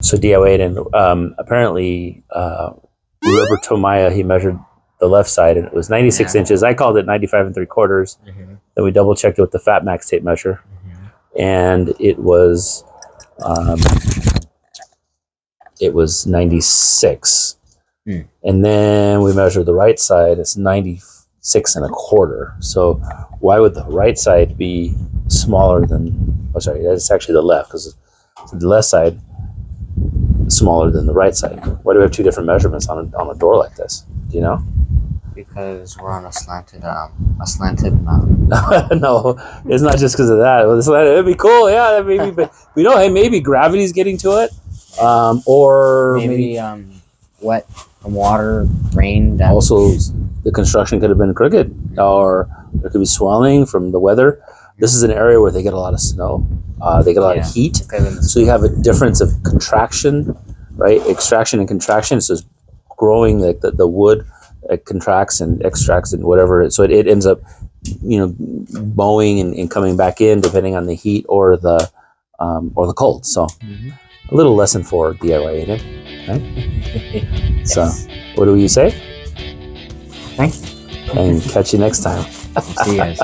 So DIY Aidan, apparently Robert Tomaya, he measured the left side and it was 96 inches. I called it 95 3/4. Then we double checked it with the Fat Max tape measure, and it was 96. And then we measured the right side. It's 96 1/4. So why would the right side be smaller than? Oh, sorry, that's actually the left, because the left side is smaller than the right side. Why do we have two different measurements on a door like this? Do you know? Because we're on a slanted mountain. No, it's not just because of that. It'd be cool, yeah. Maybe, but we know, hey, maybe gravity's getting to it, or maybe wet from water, rain. Also, the construction could have been crooked, or there could be swelling from the weather. This is an area where they get a lot of snow. They get a lot of heat, so you have a difference of contraction, right? Extraction and contraction. So it's growing, like the wood. It contracts and extracts and whatever, so it ends up, bowing and coming back in depending on the heat or the cold. So a little lesson for DIY Aidan, right? Yes. So what do you say? Thanks, and catch you next time. See you guys.